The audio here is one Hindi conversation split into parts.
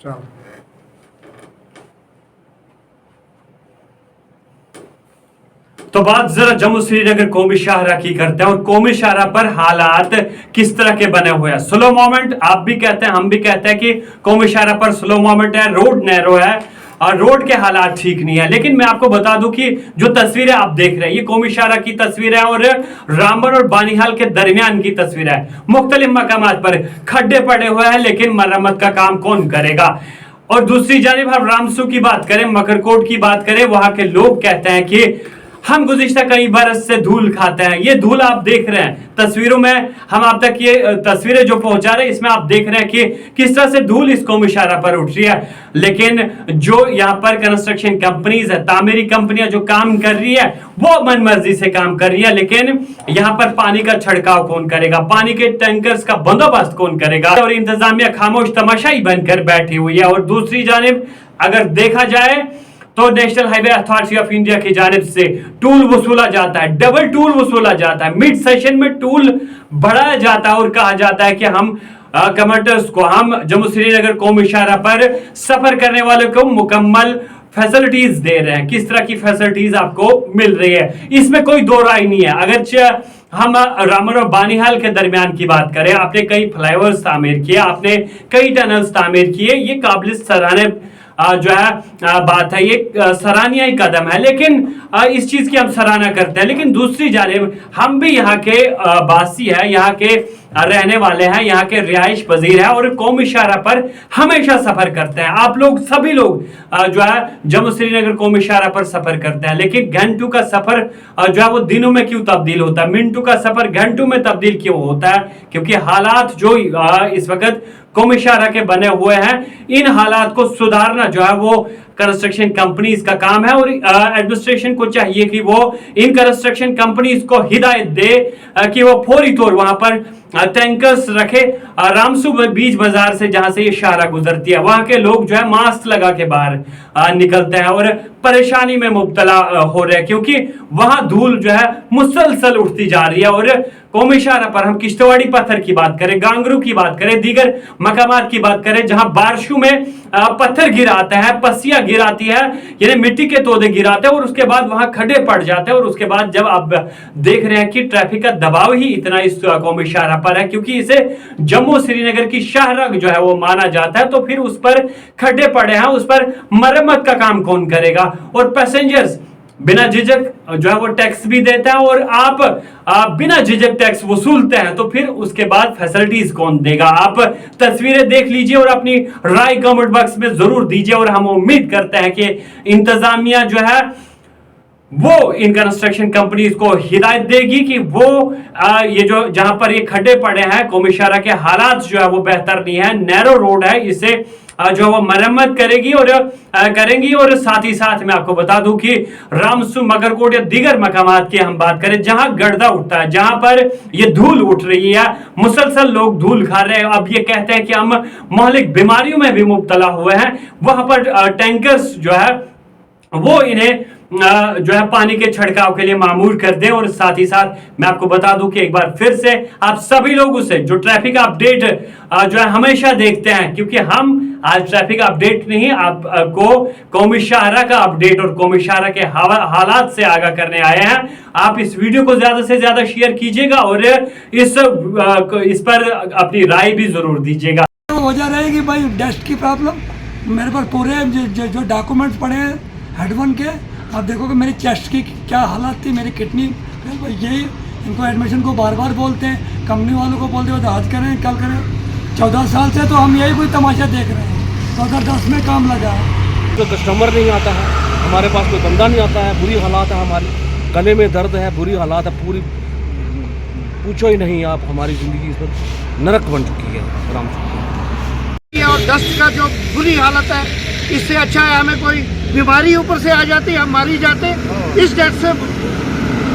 चलो। तो बात जरा जम्मू श्रीनगर कौमी शाहरा की करते हैं और कौमी शाहरा पर हालात किस तरह के बने हुए हैं। स्लो मोमेंट आप भी कहते हैं, हम भी कहते हैं कि कौमी शाहरा पर स्लो मोमेंट है, रोड नैरो है और रोड के हालात ठीक नहीं है। लेकिन मैं आपको बता दूं कि जो तस्वीरें आप देख रहे हैं ये कौमी शाहरा की तस्वीर है और रामबन और बानीहाल के दरमियान की तस्वीर है। मुख्तलिफ मकामात पर खड्डे पड़े हुए हैं, लेकिन मरम्मत का काम कौन करेगा। और दूसरी जानिब हम रामसू की बात करें, मकरकोट की बात करें, वहां के लोग कहते हैं कि हम गुज़िश्ता कई बरस से धूल खाते हैं। ये धूल आप देख रहे हैं तस्वीरों में, हम आप तक ये तस्वीरें जो पहुंचा रहे हैं इसमें आप देख रहे हैं कि किस तरह से धूल इस कौमी शाहरा पर उठ रही है। लेकिन जो यहाँ पर कंस्ट्रक्शन कंपनीज है, तामीरी कंपनियां जो काम कर रही है वो मन मर्जी से काम कर रही है। लेकिन यहाँ पर पानी का छिड़काव कौन करेगा, पानी के टैंकर्स का बंदोबस्त कौन करेगा। और इंतजामिया खामोश तमाशाई बनकर बैठी हुई है। और दूसरी जानिब अगर देखा जाए तो national highway authority of India की जानिब से टूल वसूला जाता है, डबल टूल वसूला जाता है। मिड सेशन में टूल बढ़ाया जाता है और कहा जाता है कि हम कमर्टर्स को, हम जम्मू श्रीनगर कौमी शाहरा पर सफर करने वालों को मुकम्मल फैसिलिटीज दे रहे हैं। किस तरह की फैसिलिटीज आपको मिल रही है इसमें कोई दो राय नहीं है। अगर हम रामबन और बानीहाल के दरमियान की बात करें, आपने कई फ्लाईओवर्स तामीर किए, आपने कई टनल्स तामीर किए, ये काबिल सराहने जो है बात है, ये सराहनीय कदम है। लेकिन इस चीज की हम सराहना करते हैं। लेकिन दूसरी जानिब हम भी यहाँ के बासी है, यहाँ के रहने वाले हैं, यहाँ के रिहाइश पजीर है और कौमी शाहरा पर हमेशा सफर करते हैं। आप लोग सभी लोग जो है जम्मू श्रीनगर कौमी शाहरा पर सफर करते हैं। लेकिन घंटों का सफर जो है वो दिनों में क्यों तब्दील होता है, मिनटों का सफर घंटों में तब्दील क्यों होता है। क्योंकि हालात जो इस वक्त कौमी शाहरा के बने हुए हैं, इन हालात को सुधारना जो है वो कंस्ट्रक्शन कंपनीज का काम है। और एडमिनिस्ट्रेशन को चाहिए कि वो इन कंस्ट्रक्शन कंपनीज को हिदायत दे कि वो फौरी तौर वहां पर टैंकर्स रखे। रामसू बीच बाजार से जहां से ये शाहरा गुजरती है, वहां के लोग जो है मास्क लगा के बाहर निकलते हैं और परेशानी में मुब्तला हो रहे हैं। क्योंकि वहां धूल जो है मुसलसल उठती जा रही है। और कौमी शाहरा पर हम किश्तवाड़ी पत्थर की बात करें, गांगरू की बात करें, दीगर मकामात की बात करें जहां बारिशों में पत्थर गिराते हैं, पसिया गिराती है, यानी मिट्टी के तोदे गिराते हैं और उसके बाद वहां खड्डे पड़ जाते हैं। और उसके बाद जब आप देख रहे हैं कि ट्रैफिक का दबाव ही इतना इस कौमी शाहरा पर है, क्योंकि इसे जम्मू श्रीनगर की शाहरा जो है वो माना जाता है, तो फिर उस पर खड्डे पड़े हैं, उस पर मरम्मत का काम कौन करेगा। और पैसेंजर्स बिना झिझक जो है वो टैक्स भी देता है और आप बिना झिझक टैक्स वसूलते हैं, तो फिर उसके बाद फैसिलिटीज कौन देगा। आप तस्वीरें देख लीजिए और अपनी राय कमेंट बॉक्स में जरूर दीजिए। और हम उम्मीद करते हैं कि इंतजामिया जो है वो इन कंस्ट्रक्शन कंपनीज को हिदायत देगी कि वो ये जो जहां पर ये खड्डे पड़े हैं, कौमी शाहरा के हालात जो है वो बेहतर नहीं है, नैरो रोड है, इसे जो वो मरम्मत करेगी और करेंगी। और साथ ही साथ मैं आपको बता दूं कि रामसू, मकरकोट या दीगर मकामात की हम बात करें जहां गर्दा उठता है, जहां पर ये धूल उठ रही है, मुसलसल लोग धूल खा रहे हैं, अब ये कहते हैं कि हम मोहलिक बीमारियों में भी मुब्तला हुए हैं, वहां पर टैंकर्स जो है वो इन्हें जो है पानी के छिड़काव के लिए मामूर कर दें। और साथ ही साथ मैं आपको बता दूं कि एक बार फिर से आप सभी लोगों से जो ट्रैफिक अपडेट जो है हमेशा देखते हैं, क्योंकि हम आज ट्रैफिक अपडेट नहीं, आपको कौमी शाहरा का अपडेट और कौमी शाहरा के हालात से आगाह करने आए हैं। आप इस वीडियो को ज्यादा से ज्यादा शेयर कीजिएगा और इस पर अपनी राय भी जरूर दीजिएगा। वजह रहेगी भाई डस्ट की प्रॉब्लम। मेरे पास पूरे जो डॉक्यूमेंट्स पड़े हैं हेड1 के, आप देखोगे मेरी चेस्ट की क्या हालत थी, मेरी किडनी, यही इनको एडमिशन को बार बार बोलते हैं, कंपनी वालों को बोलते हो आज करें कल करें। 14 साल से तो हम यही कोई तमाशा देख रहे हैं, 2010 में काम लगा है। तो कस्टमर नहीं आता है, हमारे पास कोई बंदा नहीं आता है, बुरी हालात है, हमारी गले में दर्द है, बुरी हालात है, पूरी पूछो ही नहीं आप। हमारी ज़िंदगी इस पर नरक बन चुकी है, आराम से। और डस्ट का जो बुरी हालत है, इससे अच्छा है हमें कोई बीमारी ऊपर से आ जाती, हम मारी जाते। इस डेट से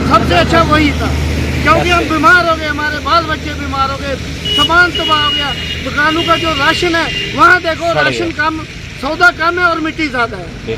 सबसे अच्छा वही था, क्योंकि हम बीमार हो गए, हमारे बाल बच्चे बीमार हो गए, सामान तबाह हो गया। दुकानों का जो राशन है वहाँ देखो, राशन कम, सौदा कम है और मिट्टी ज़्यादा है।